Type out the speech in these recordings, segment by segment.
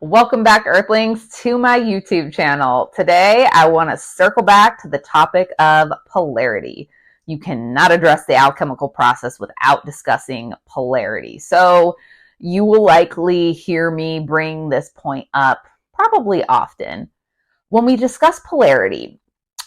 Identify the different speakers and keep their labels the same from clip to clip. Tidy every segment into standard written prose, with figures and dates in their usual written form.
Speaker 1: Welcome back, Earthlings, to my YouTube channel. Today, I want to circle back to the topic of polarity. You cannot address the alchemical process without discussing polarity. So you will likely hear me bring this point up probably often. When we discuss polarity,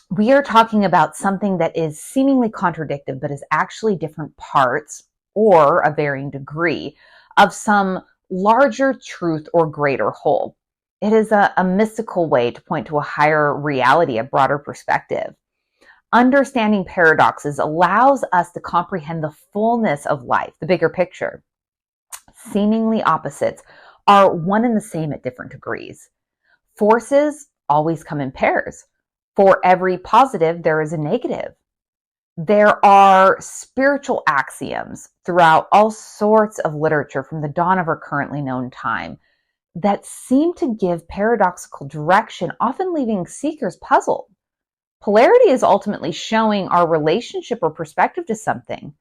Speaker 1: we are talking about something that is seemingly contradictory, but is actually different parts or a varying degree of some larger truth or greater whole. It is a mystical way to point to a higher reality, a broader perspective. Understanding paradoxes allows us to comprehend the fullness of life, the bigger picture. Seemingly opposites are one and the same at different degrees. Forces always come in pairs. For every positive, there is a negative. There are spiritual axioms throughout all sorts of literature from the dawn of our currently known time that seem to give paradoxical direction, often leaving seekers puzzled. Polarity is ultimately showing our relationship or perspective to something.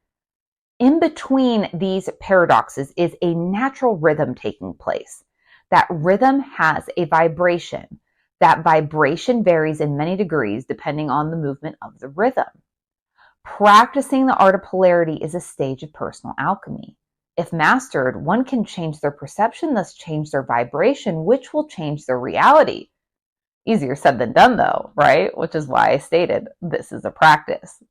Speaker 1: In between these paradoxes is a natural rhythm taking place. That rhythm has a vibration. That vibration varies in many degrees depending on the movement of the rhythm. Practicing the art of polarity is a stage of personal alchemy. If mastered, one can change their perception, thus change their vibration, which will change their reality. Easier said than done, though, right? Which is why I stated this is a practice.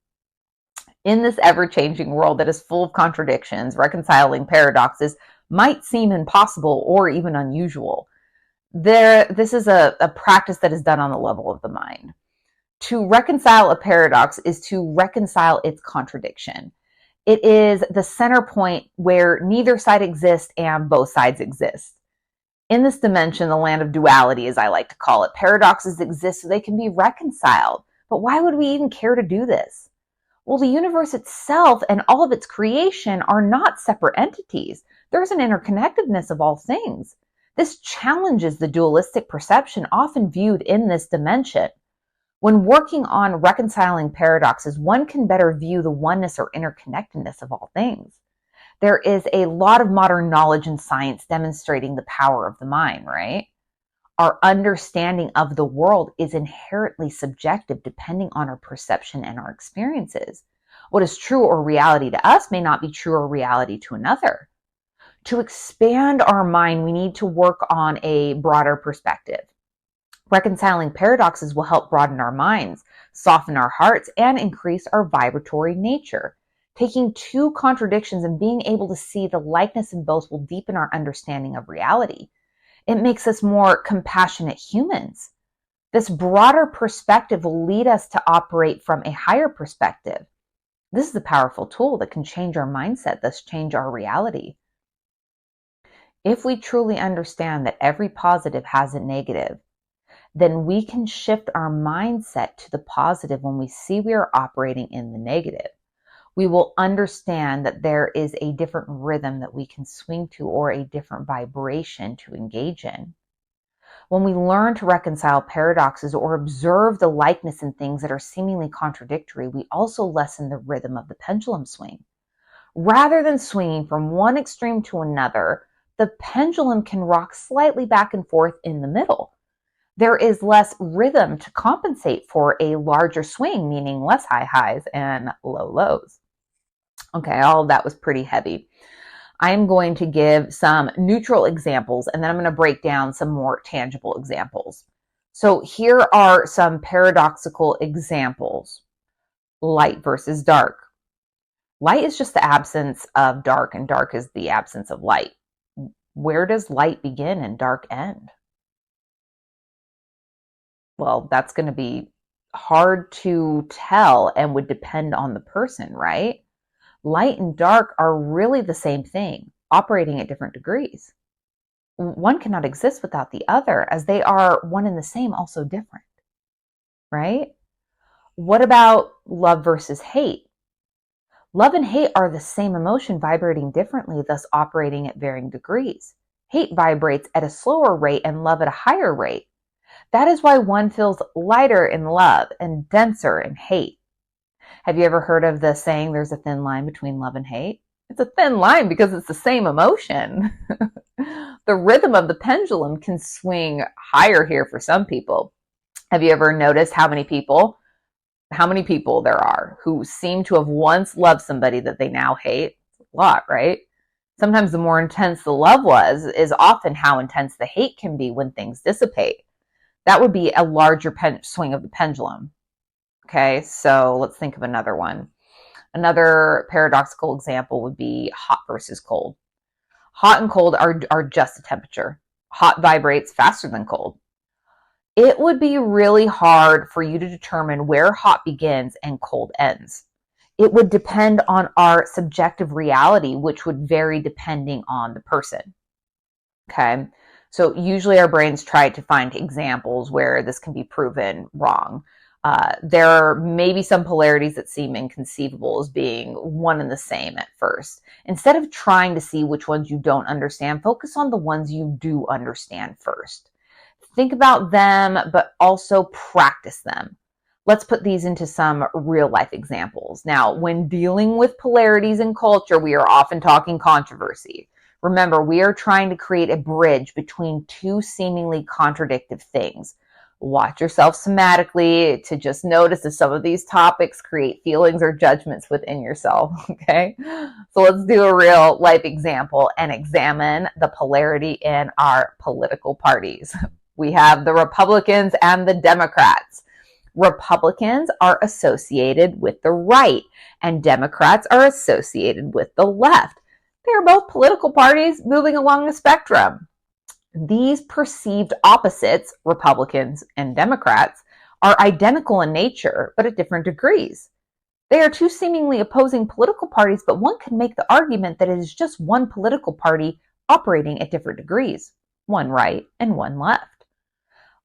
Speaker 1: In this ever-changing world that is full of contradictions, reconciling paradoxes might seem impossible or even unusual. This is a practice that is done on the level of the mind. To reconcile a paradox is to reconcile its contradiction. It is the center point where neither side exists and both sides exist. In this dimension, the land of duality, as I like to call it, paradoxes exist so they can be reconciled. But why would we even care to do this? Well, the universe itself and all of its creation are not separate entities. There's an interconnectedness of all things. This challenges the dualistic perception often viewed in this dimension. When working on reconciling paradoxes, one can better view the oneness or interconnectedness of all things. There is a lot of modern knowledge and science demonstrating the power of the mind, right? Our understanding of the world is inherently subjective depending on our perception and our experiences. What is true or reality to us may not be true or reality to another. To expand our mind, we need to work on a broader perspective. Reconciling paradoxes will help broaden our minds, soften our hearts, and increase our vibratory nature. Taking two contradictions and being able to see the likeness in both will deepen our understanding of reality. It makes us more compassionate humans. This broader perspective will lead us to operate from a higher perspective. This is a powerful tool that can change our mindset, thus change our reality. If we truly understand that every positive has a negative, then we can shift our mindset to the positive when we see we are operating in the negative. We will understand that there is a different rhythm that we can swing to or a different vibration to engage in. When we learn to reconcile paradoxes or observe the likeness in things that are seemingly contradictory, we also lessen the rhythm of the pendulum swing. Rather than swinging from one extreme to another, the pendulum can rock slightly back and forth in the middle. There is less rhythm to compensate for a larger swing, meaning less high highs and low lows. Okay, all of that was pretty heavy. I'm going to give some neutral examples, and then I'm going to break down some more tangible examples. So here are some paradoxical examples. Light versus dark. Light is just the absence of dark, and dark is the absence of light. Where does light begin and dark end? Well, that's going to be hard to tell and would depend on the person, right? Light and dark are really the same thing, operating at different degrees. One cannot exist without the other, as they are one and the same, also different, right? What about love versus hate? Love and hate are the same emotion vibrating differently, thus operating at varying degrees. Hate vibrates at a slower rate and love at a higher rate. That is why one feels lighter in love and denser in hate. Have you ever heard of the saying, there's a thin line between love and hate? It's a thin line because it's the same emotion. The rhythm of the pendulum can swing higher here for some people. Have you ever noticed how many people there are who seem to have once loved somebody that they now hate? It's a lot, right? Sometimes the more intense the love was is often how intense the hate can be when things dissipate. That would be a larger swing of the pendulum. Okay, so let's think of another one. Another paradoxical example would be hot versus cold. Hot and cold are just a temperature. Hot vibrates faster than cold. It would be really hard for you to determine where hot begins and cold ends. It would depend on our subjective reality, which would vary depending on the person. Okay, so usually our brains try to find examples where this can be proven wrong. There may be some polarities that seem inconceivable as being one and the same at first. Instead of trying to see which ones you don't understand, focus on the ones you do understand first. Think about them, but also practice them. Let's put these into some real life examples. Now, when dealing with polarities in culture, we are often talking controversy. Remember, we are trying to create a bridge between two seemingly contradictory things. Watch yourself somatically to just notice if some of these topics create feelings or judgments within yourself, okay? So let's do a real life example and examine the polarity in our political parties. We have the Republicans and the Democrats. Republicans are associated with the right, and Democrats are associated with the left. They are both political parties moving along the spectrum. These perceived opposites, Republicans and Democrats, are identical in nature, but at different degrees. They are two seemingly opposing political parties, but one could make the argument that it is just one political party operating at different degrees, one right and one left.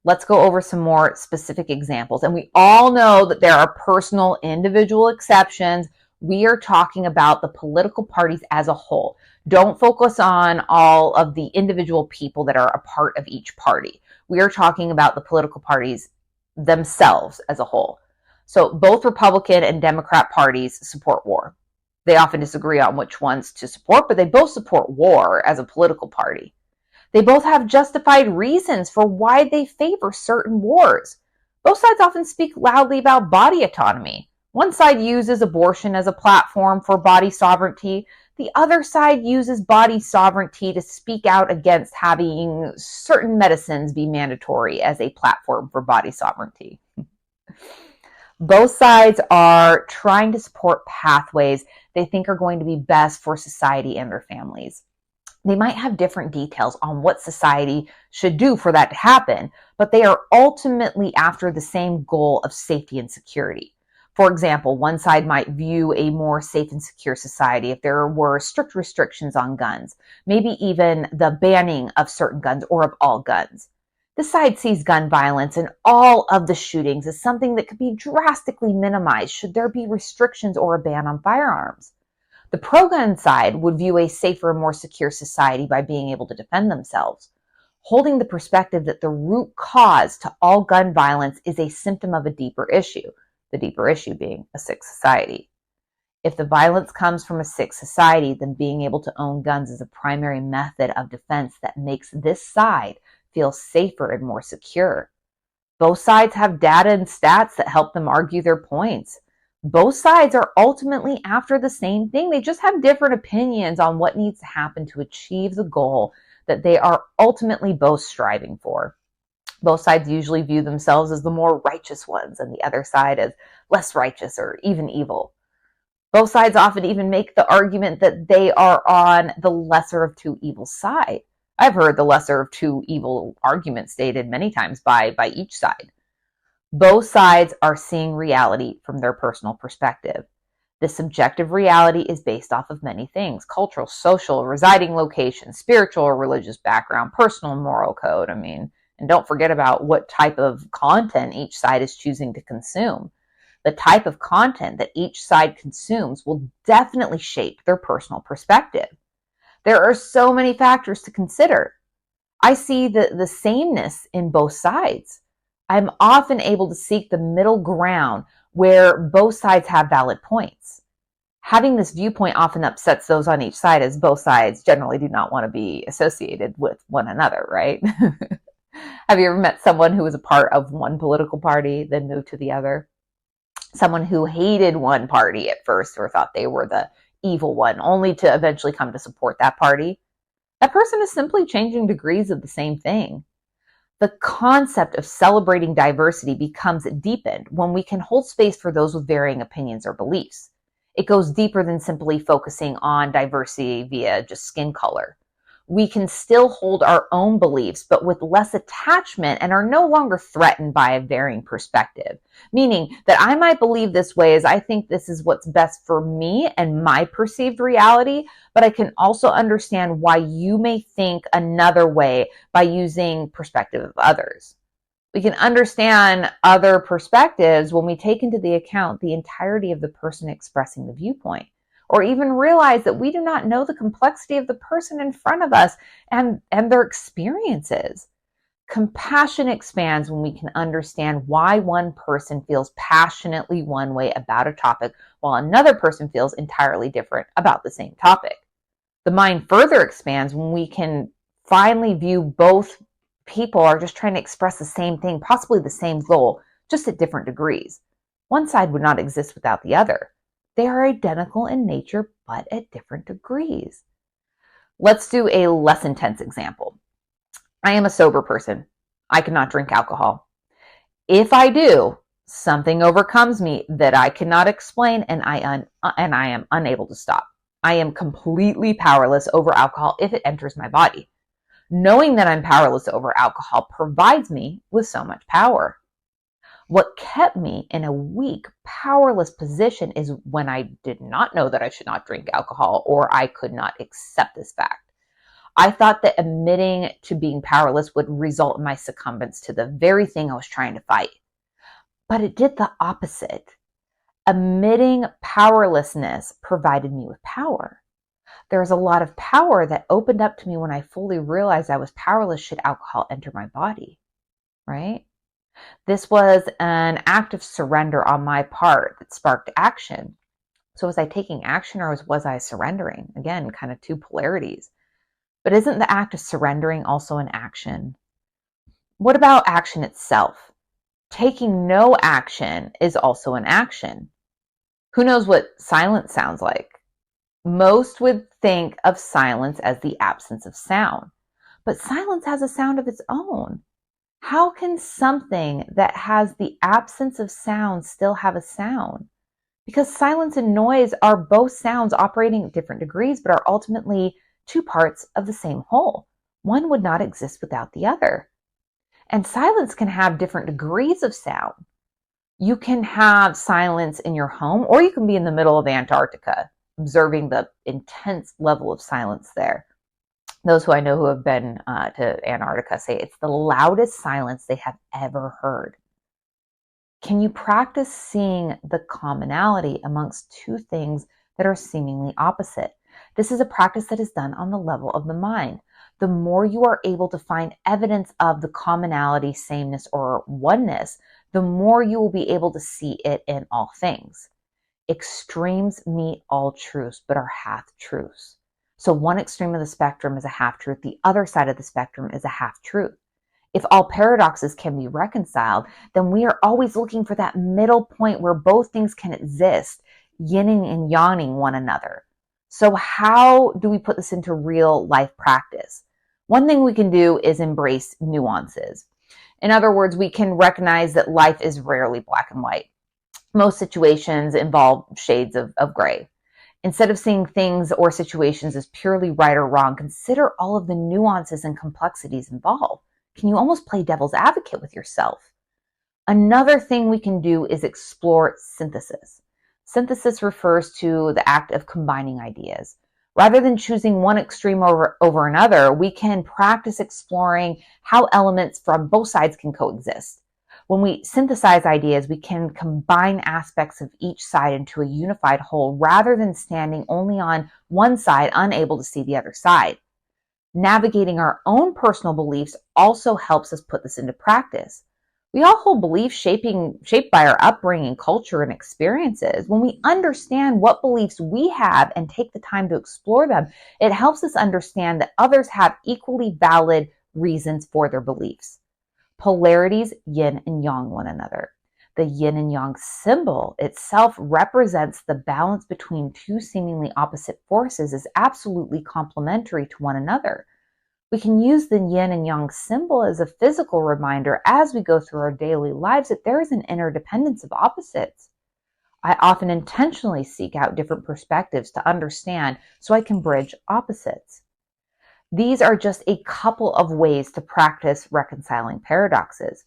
Speaker 1: Let's go over some more specific examples. And we all know that there are personal, individual exceptions. We are talking about the political parties as a whole. Don't focus on all of the individual people that are a part of each party. We are talking about the political parties themselves as a whole. So both Republican and Democrat parties support war. They often disagree on which ones to support, but they both support war as a political party. They both have justified reasons for why they favor certain wars. Both sides often speak loudly about body autonomy. One side uses abortion as a platform for body sovereignty. The other side uses body sovereignty to speak out against having certain medicines be mandatory as a platform for body sovereignty. Both sides are trying to support pathways they think are going to be best for society and their families. They might have different details on what society should do for that to happen, but they are ultimately after the same goal of safety and security. For example, one side might view a more safe and secure society if there were strict restrictions on guns, maybe even the banning of certain guns or of all guns. This side sees gun violence and all of the shootings as something that could be drastically minimized should there be restrictions or a ban on firearms. The pro-gun side would view a safer and more secure society by being able to defend themselves, holding the perspective that the root cause to all gun violence is a symptom of a deeper issue, the deeper issue being a sick society. If the violence comes from a sick society, then being able to own guns is a primary method of defense that makes this side feel safer and more secure. Both sides have data and stats that help them argue their points. Both sides are ultimately after the same thing. They just have different opinions on what needs to happen to achieve the goal that they are ultimately both striving for. Both sides usually view themselves as the more righteous ones and the other side as less righteous or even evil. Both sides often even make the argument that they are on the lesser of two evil side. I've heard the lesser of two evil argument stated many times by each side. Both sides are seeing reality from their personal perspective. This subjective reality is based off of many things: cultural, social, residing location, spiritual or religious background, personal and moral code. And don't forget about what type of content each side is choosing to consume. The type of content that each side consumes will definitely shape their personal perspective. There are so many factors to consider. I see the sameness in both sides. I'm often able to seek the middle ground where both sides have valid points. Having this viewpoint often upsets those on each side, as both sides generally do not want to be associated with one another, right? Have you ever met someone who was a part of one political party, then moved to the other? Someone who hated one party at first or thought they were the evil one, only to eventually come to support that party? That person is simply changing degrees of the same thing. The concept of celebrating diversity becomes deepened when we can hold space for those with varying opinions or beliefs. It goes deeper than simply focusing on diversity via just skin color. We can still hold our own beliefs, but with less attachment, and are no longer threatened by a varying perspective. Meaning that I might believe this way as I think this is what's best for me and my perceived reality, but I can also understand why you may think another way by using perspective of others. We can understand other perspectives when we take into the account the entirety of the person expressing the viewpoint, or even realize that we do not know the complexity of the person in front of us and their experiences. Compassion expands when we can understand why one person feels passionately one way about a topic while another person feels entirely different about the same topic. The mind further expands when we can finally view both people are just trying to express the same thing, possibly the same goal, just at different degrees. One side would not exist without the other. They are identical in nature, but at different degrees. Let's do a less intense example. I am a sober person. I cannot drink alcohol. If I do, something overcomes me that I cannot explain, and I am unable to stop. I am completely powerless over alcohol if it enters my body. Knowing that I'm powerless over alcohol provides me with so much power. What kept me in a weak, powerless position is when I did not know that I should not drink alcohol, or I could not accept this fact. I thought that admitting to being powerless would result in my succumbance to the very thing I was trying to fight. But it did the opposite. Admitting powerlessness provided me with power. There was a lot of power that opened up to me when I fully realized I was powerless should alcohol enter my body, right? This was an act of surrender on my part that sparked action. So was I taking action, or was I surrendering? Again, kind of two polarities. But isn't the act of surrendering also an action? What about action itself? Taking no action is also an action. Who knows what silence sounds like? Most would think of silence as the absence of sound, but silence has a sound of its own. How can something that has the absence of sound still have a sound? Because silence and noise are both sounds operating at different degrees, but are ultimately two parts of the same whole. One would not exist without the other. And silence can have different degrees of sound. You can have silence in your home, or you can be in the middle of Antarctica, observing the intense level of silence there. Those who I know who have been to Antarctica say it's the loudest silence they have ever heard. Can you practice seeing the commonality amongst two things that are seemingly opposite? This is a practice that is done on the level of the mind. The more you are able to find evidence of the commonality, sameness, or oneness, the more you will be able to see it in all things. Extremes meet all truths, but are half-truths. So one extreme of the spectrum is a half-truth. The other side of the spectrum is a half-truth. If all paradoxes can be reconciled, then we are always looking for that middle point where both things can exist, yinning and yawning one another. So how do we put this into real life practice? One thing we can do is embrace nuances. In other words, we can recognize that life is rarely black and white. Most situations involve shades of gray. Instead of seeing things or situations as purely right or wrong, consider all of the nuances and complexities involved. Can you almost play devil's advocate with yourself? Another thing we can do is explore synthesis. Synthesis refers to the act of combining ideas. Rather than choosing one extreme over another, we can practice exploring how elements from both sides can coexist. When we synthesize ideas, we can combine aspects of each side into a unified whole rather than standing only on one side, unable to see the other side. Navigating our own personal beliefs also helps us put this into practice. We all hold beliefs shaped by our upbringing, culture, and experiences. When we understand what beliefs we have and take the time to explore them, it helps us understand that others have equally valid reasons for their beliefs. Polarities yin and yang one another. The yin and yang symbol itself represents the balance between two seemingly opposite forces is absolutely complementary to one another. We can use the yin and yang symbol as a physical reminder as we go through our daily lives that there is an interdependence of opposites. I often intentionally seek out different perspectives to understand so I can bridge opposites. These are just a couple of ways to practice reconciling paradoxes.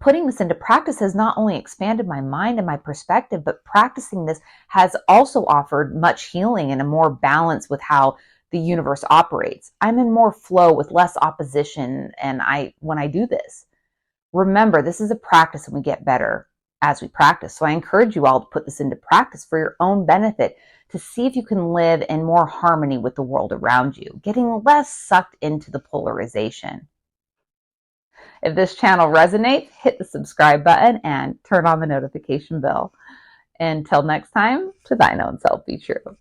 Speaker 1: Putting this into practice has not only expanded my mind and my perspective, but practicing this has also offered much healing and a more balance with how the universe operates. I'm in more flow with less opposition when I do this. Remember, this is a practice and we get better as we practice. So I encourage you all to put this into practice for your own benefit to see if you can live in more harmony with the world around you, getting less sucked into the polarization. If this channel resonates, hit the subscribe button and turn on the notification bell. Until next time, to thine own self be true.